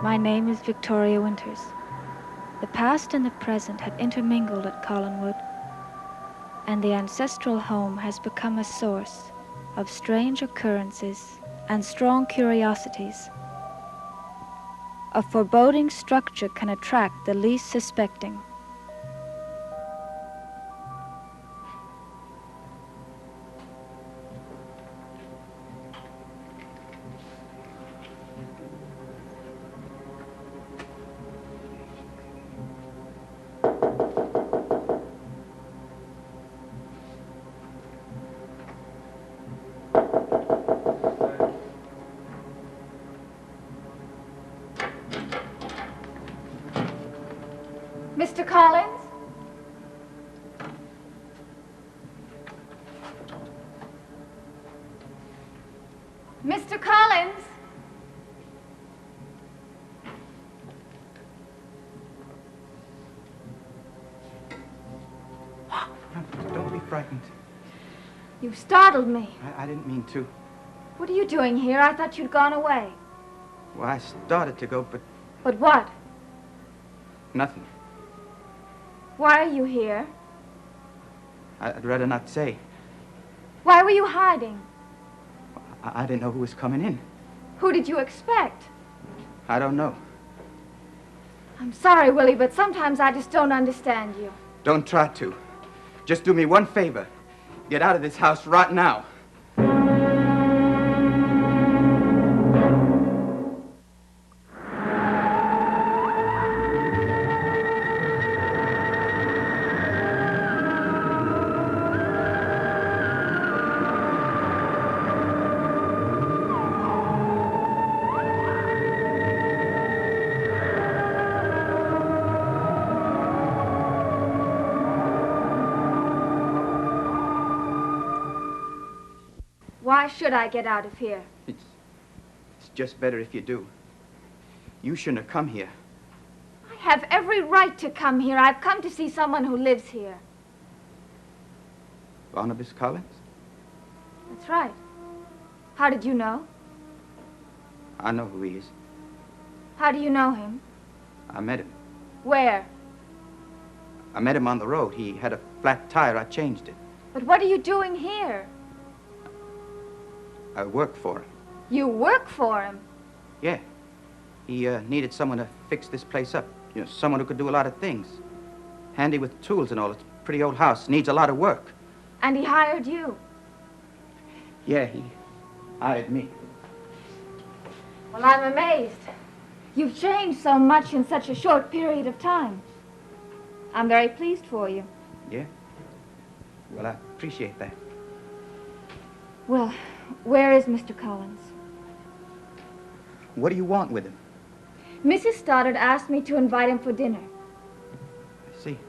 My name is Victoria Winters. The past and the present have intermingled at Collinwood, and the ancestral home has become a source of strange occurrences and strong curiosities. A foreboding structure can attract the least suspecting. Mr. Collins? Mr. Collins? Don't be frightened. You startled me. I didn't mean to. What are you doing here? I thought you'd gone away. Well, I started to go, but But what? nothing. Why are you here? I'd rather not say. Why were you hiding? I didn't know who was coming in. Who did you expect? I don't know. I'm sorry, Willie, but sometimes I just don't understand you. Don't try to. Just do me one favor. Get out of this house right now. Why should I get out of here? It's just better if you do. You shouldn't have come here. I have every right to come here. I've come to see someone who lives here. Barnabas Collins? That's right. How did you know? I know who he is. How do you know him? I met him. Where? I met him on the road. He had a flat tire. I changed it. But what are you doing here? I work for him. You work for him. Yeah. He needed someone to fix this place up. You know, someone who could do a lot of things. Handy with tools and all. It's a pretty old house. Needs a lot of work. And he hired you. Yeah, he hired me. Well, I'm amazed. You've changed so much in such a short period of time. I'm very pleased for you. Yeah? Well, I appreciate that. Well, where is Mr. Collins? What do you want with him? Mrs. Stoddard asked me to invite him for dinner. I see.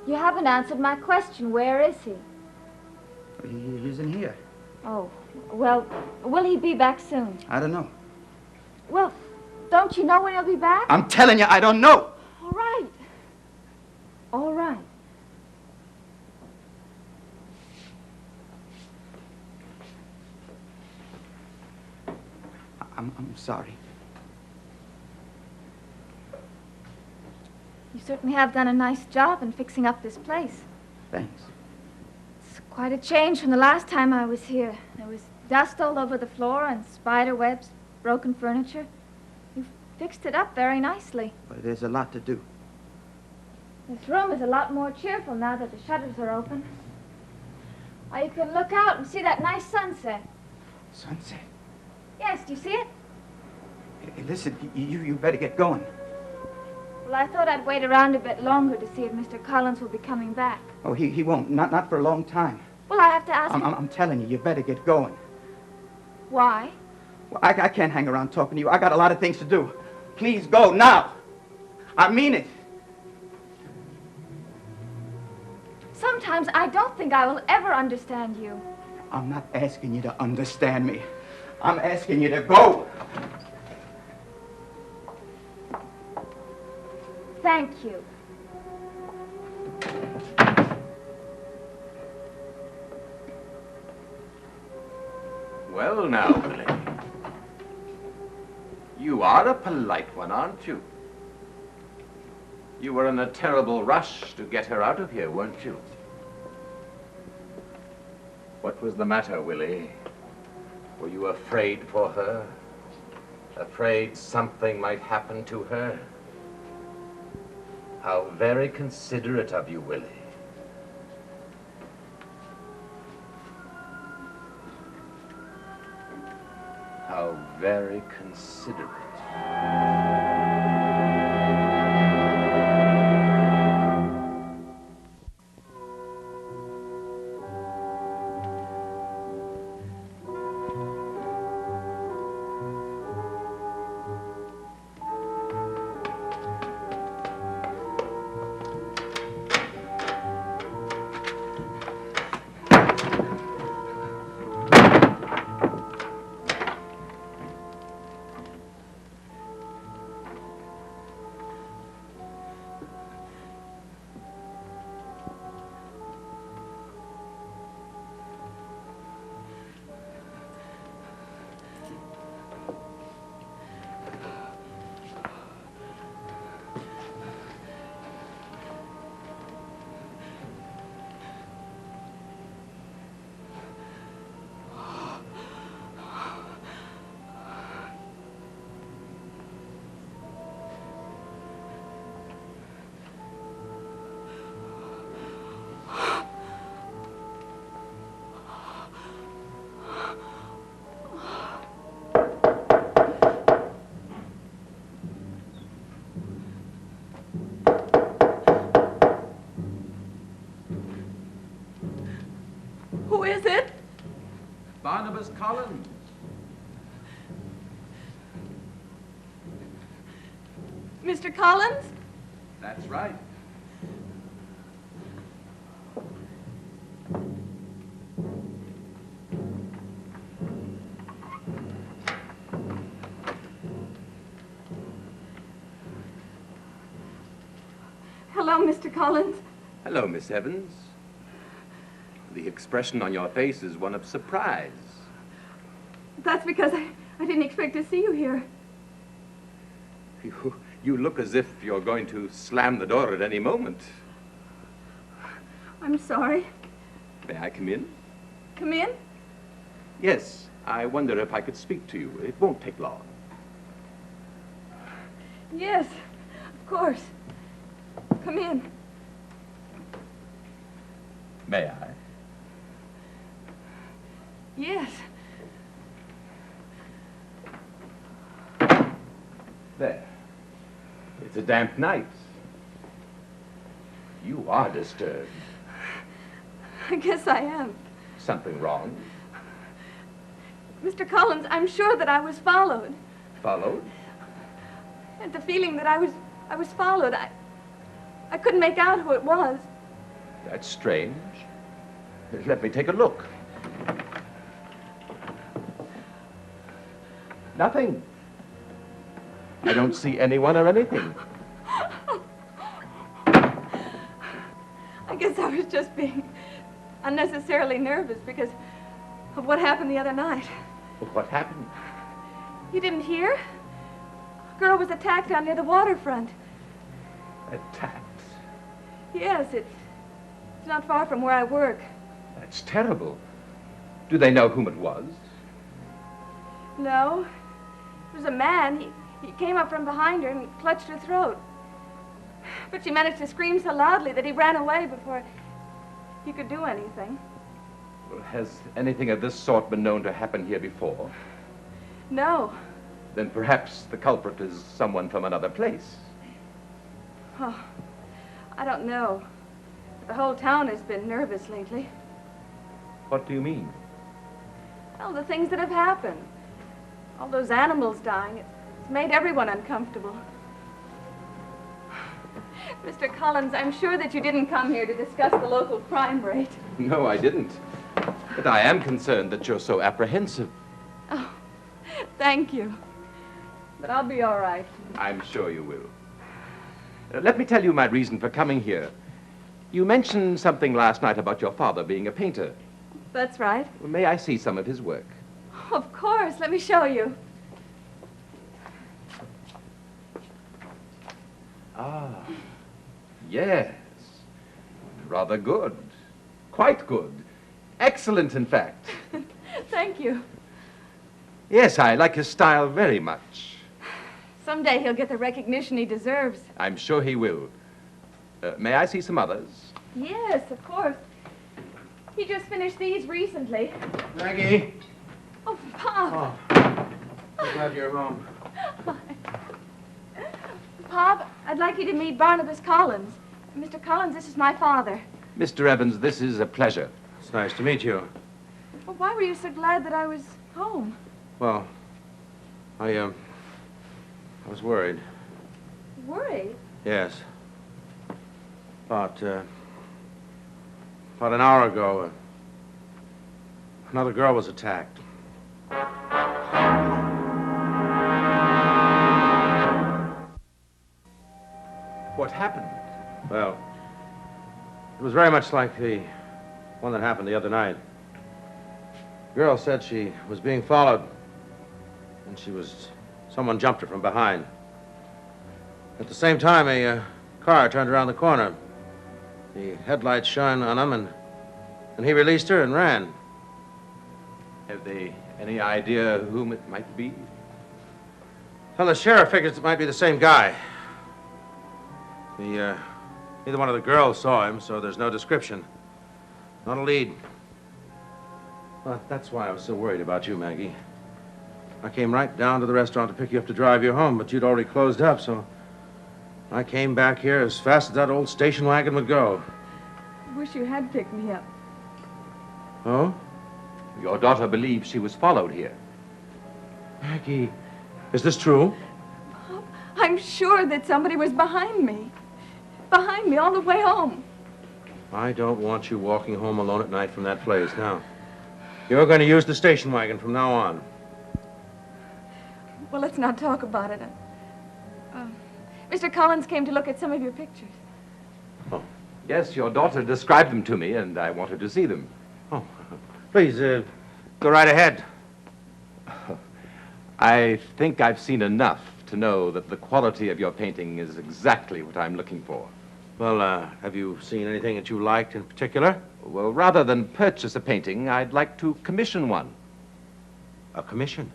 You haven't answered my question. Where is he? He isn't here. Oh, well, will he be back soon? I don't know. Well, don't you know when he'll be back? I'm telling you, I don't know. All right. All right. I'm sorry. You certainly have done a nice job in fixing up this place. Thanks. It's quite a change from the last time I was here. There was dust all over the floor and spider webs, broken furniture. You've fixed it up very nicely. But there's a lot to do. This room is a lot more cheerful now that the shutters are open. Why, you can look out and see that nice sunset. Sunset. Yes, do you see it? Hey, listen, you better get going. Well, I thought I'd wait around a bit longer to see if Mr. Collins will be coming back. Oh, he won't. Not for a long time. Well, I have to ask him. I'm telling you, you better get going. Why? Well, I can't hang around talking to you. I got a lot of things to do. Please go now. I mean it. Sometimes I don't think I will ever understand you. I'm not asking you to understand me. I'm asking you to go. Thank you. Well, now, Billy. You are a polite one, aren't you? You were in a terrible rush to get her out of here, weren't you? What was the matter, Willie? Were you afraid for her? Afraid something might happen to her? How very considerate of you, Willie. How very considerate. Who is it? Barnabas Collins. Mr. Collins? That's right. Hello, Mr. Collins. Hello, Miss Evans. The expression on your face is one of surprise. That's because I didn't expect to see you here. You look as if you're going to slam the door at any moment. I'm sorry. May I come in? Come in? Yes, I wonder if I could speak to you. It won't take long. Yes, of course. Come in. May I? Yes. There. It's a damp night. You are disturbed. I guess I am. Something wrong? Mr. Collins, I'm sure that I was followed. Followed? And the feeling that I was followed, I couldn't make out who it was. That's strange. Let me take a look. Nothing. I don't see anyone or anything. I guess I was just being unnecessarily nervous because of what happened the other night. What happened? You didn't hear? A girl was attacked down near the waterfront. Attacked? Yes, it's not far from where I work. That's terrible. Do they know whom it was? No. It was a man. He came up from behind her and clutched her throat. But she managed to scream so loudly that he ran away before he could do anything. Well, has anything of this sort been known to happen here before? No. Then perhaps the culprit is someone from another place. Oh, I don't know. The whole town has been nervous lately. What do you mean? Well, the things that have happened. All those animals dying, it's made everyone uncomfortable. Mr. Collins, I'm sure that you didn't come here to discuss the local crime rate. No, I didn't. But I am concerned that you're so apprehensive. Oh, thank you. But I'll be all right. I'm sure you will. Let me tell you my reason for coming here. You mentioned something last night about your father being a painter. That's right. Well, may I see some of his work? Of course. Let me show you. Ah, yes. Rather good. Quite good. Excellent, in fact. Thank you. Yes, I like his style very much. Someday he'll get the recognition he deserves. I'm sure he will. May I see some others? Yes, of course. He just finished these recently. Maggie. Oh, Pop. Oh, I'm glad you're home. Pop, I'd like you to meet Barnabas Collins. Mr. Collins, this is my father. Mr. Evans, this is a pleasure. It's nice to meet you. Well, why were you so glad that I was home? Well, I was worried. Worried? Yes. About an hour ago, another girl was attacked. What happened? Well, it was very much like the one that happened the other night. The girl said she was being followed, and someone jumped her from behind. At the same time, a car turned around the corner. The headlights shone on him, and he released her and ran. Have they any idea whom it might be? Well, the sheriff figures it might be the same guy. Neither one of the girls saw him, so there's no description. Not a lead. Well, that's why I was so worried about you, Maggie. I came right down to the restaurant to pick you up to drive you home, but you'd already closed up, so I came back here as fast as that old station wagon would go. I wish you had picked me up. Oh? Your daughter believes she was followed here. Maggie, is this true? Pop, I'm sure that somebody was behind me. Behind me all the way home. I don't want you walking home alone at night from that place. Now, you're going to use the station wagon from now on. Well, let's not talk about it. Mr. Collins came to look at some of your pictures. Oh, Yes, your daughter described them to me, and I wanted to see them. oh, please, go right ahead. I think I've seen enough to know that the quality of your painting is exactly what I'm looking for. Well, have you seen anything that you liked in particular? Well, rather than purchase a painting, I'd like to commission one. A commission?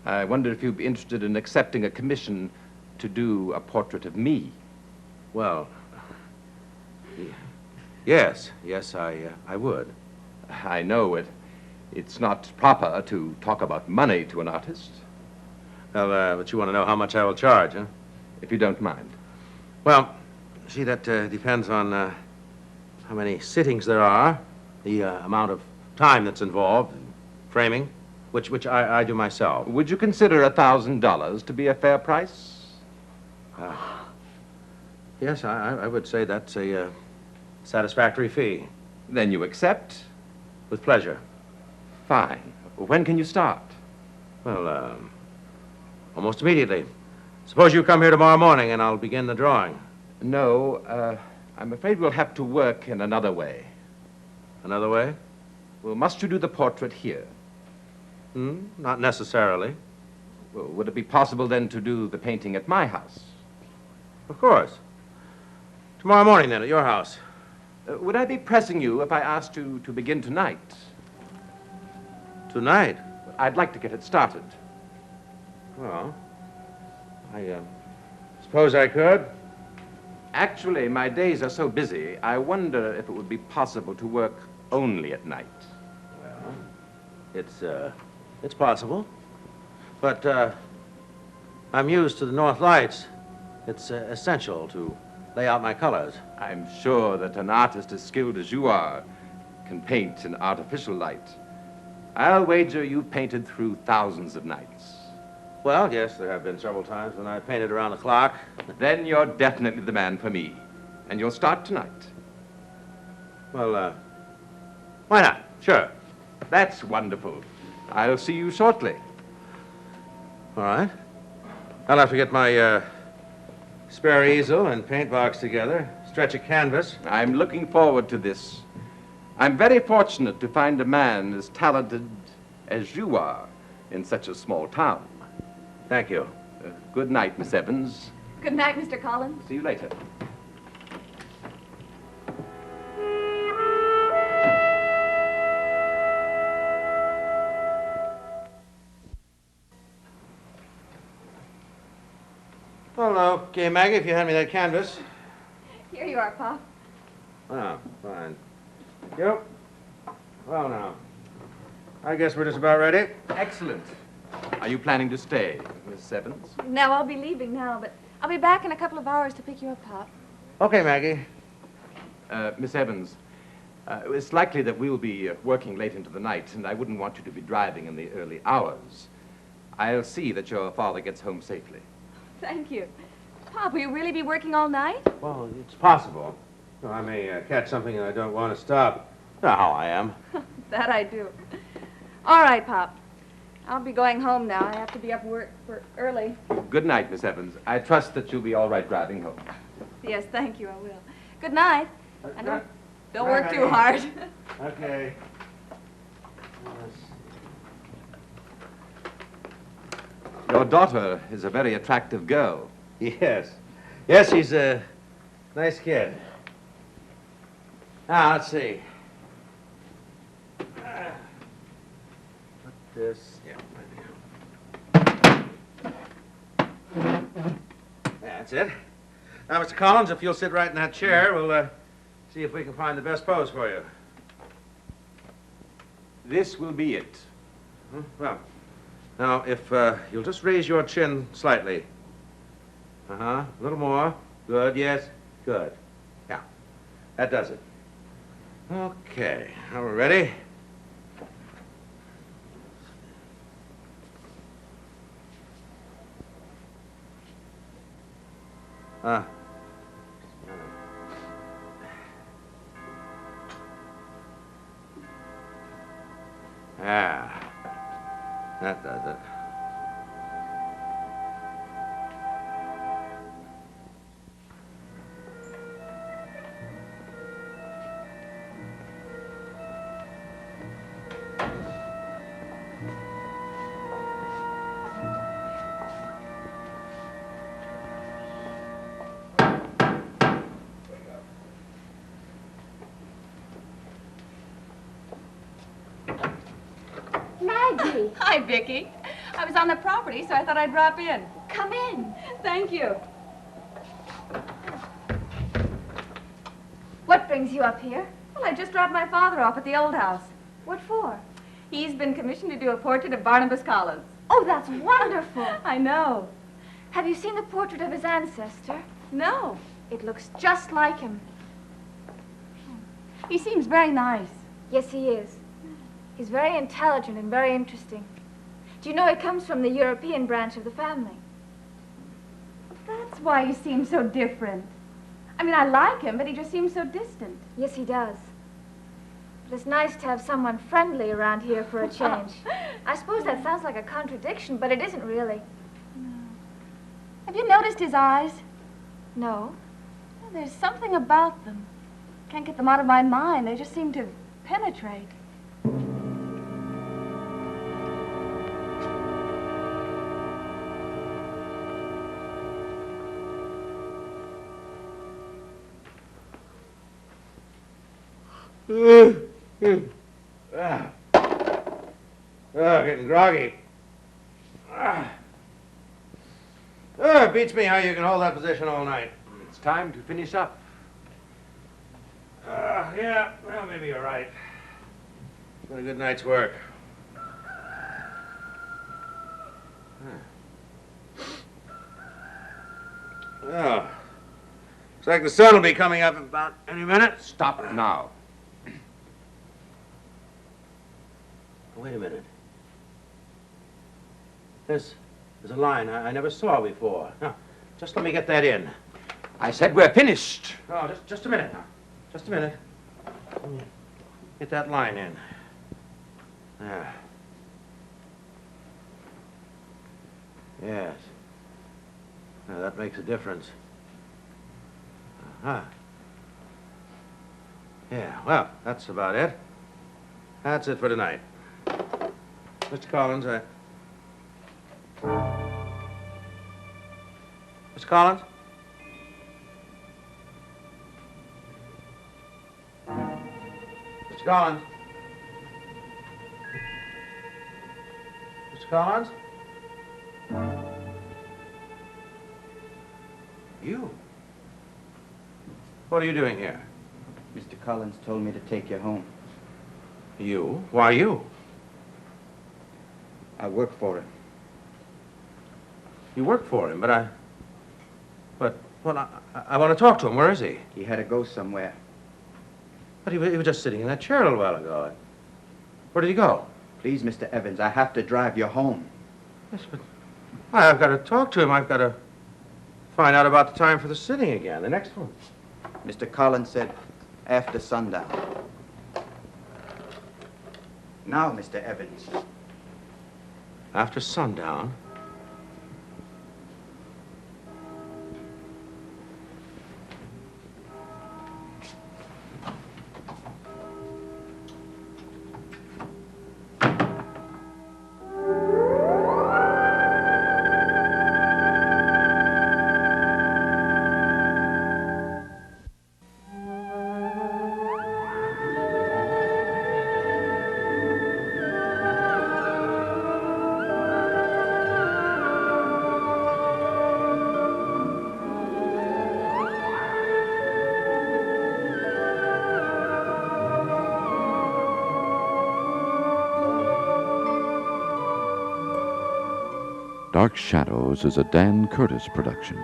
I wonder if you'd be interested in accepting a commission to do a portrait of me. Well, yes, I would. I know it's not proper to talk about money to an artist, Well, but you want to know how much I will charge, huh? if you don't mind. Well, see, that depends on how many sittings there are, the amount of time that's involved, in framing, which I do myself. Would you consider $1,000 to be a fair price? Yes, I would say that's a satisfactory fee. Then you accept? With pleasure. Fine. When can you start? Well, almost immediately. Suppose you come here tomorrow morning and I'll begin the drawing. No, I'm afraid we'll have to work in another way. Another way? Well, must you do the portrait here? Not necessarily. Well, would it be possible then to do the painting at my house? Of course. Tomorrow morning, then, at your house. Would I be pressing you if I asked you to begin tonight? Tonight? I'd like to get it started. Well, I suppose I could. Actually, my days are so busy, I wonder if it would be possible to work only at night. Well, it's possible. But I'm used to the North Lights. It's essential to lay out my colors. I'm sure that an artist as skilled as you are can paint in artificial light. I'll wager you've painted through thousands of nights. Well, yes, there have been several times when I painted around the clock. Then you're definitely the man for me. And you'll start tonight. Well, why not? Sure. That's wonderful. I'll see you shortly. All right. I'll have to get my spare easel and paint box together, stretch a canvas. I'm looking forward to this. I'm very fortunate to find a man as talented as you are in such a small town. Thank you. Good night, Miss Evans. Good night, Mr. Collins. See you later. Well, okay, Maggie, if you hand me that canvas. Here you are, Pop. Oh, fine. Yep. Well, now, I guess we're just about ready. Excellent. Are you planning to stay, Miss Evans? No, I'll be leaving now, but I'll be back in a couple of hours to pick you up, Pop. Okay, Maggie. Miss Evans, it's likely that we'll be working late into the night, and I wouldn't want you to be driving in the early hours. I'll see that your father gets home safely. Thank you. Pop, will you really be working all night? Well, it's possible. Well, I may catch something and I don't want to stop. You know how I am. That I do. All right, Pop. I'll be going home now. I have to be up work for early. Good night, Miss Evans. I trust that you'll be all right driving home. Yes, thank you, I will. Good night. And don't Good work night, too honey. hard. Okay. Your daughter is a very attractive girl. Yes. Yes, she's a nice kid. Now, let's see. Put this. Yeah. That's it. Now, Mr. Collins, if you'll sit right in that chair, we'll see if we can find the best pose for you. This will be it. Well, now, if you'll just raise your chin slightly. Uh-huh. A little more. Good, yes. Good. Yeah. That does it. Okay. Now we're ready. Yeah. That does it. Maggie. Hi, Vicki. I was on the property, so I thought I'd drop in. Come in. Thank you. What brings you up here? Well, I just dropped my father off at the old house. What for? He's been commissioned to do a portrait of Barnabas Collins. Oh, that's wonderful. I know. Have you seen the portrait of his ancestor? No. It looks just like him. He seems very nice. Yes, he is. He's very intelligent and very interesting. Do you know he comes from the European branch of the family? That's why he seems so different. I mean, I like him, but he just seems so distant. Yes, he does. But it's nice to have someone friendly around here for a change. I suppose that sounds like a contradiction, but it isn't really. Have you noticed his eyes? No. Well, there's something about them. Can't get them out of my mind. They just seem to penetrate. Getting groggy. It beats me how you can hold that position all night. It's time to finish up. Yeah, well, maybe you're right. It's been a good night's work. Oh, looks like the sun will be coming up in about any minute. Stop now. Wait a minute. There's a line I never saw before. Now, just let me get that in. I said we're finished. Oh, just a minute now. Just a minute. Let me get that line in. There. Yes. Now, that makes a difference. Uh-huh. Yeah, well, that's about it. That's it for tonight. Mr. Collins, Mr. Miss Collins? Mr. Collins? Mr. Collins? You? What are you doing here? Mr. Collins told me to take you home. You? Why you? I work for him. You work for him, but I want to talk to him. Where is he? He had to go somewhere. But he was just sitting in that chair a little while ago. Where did he go? Please, Mr. Evans, I have to drive you home. Yes, but I've got to talk to him. I've got to find out about the time for the sitting again, the next one. Mr. Collins said after sundown. Now, Mr. Evans. After sundown? Dark Shadows is a Dan Curtis production.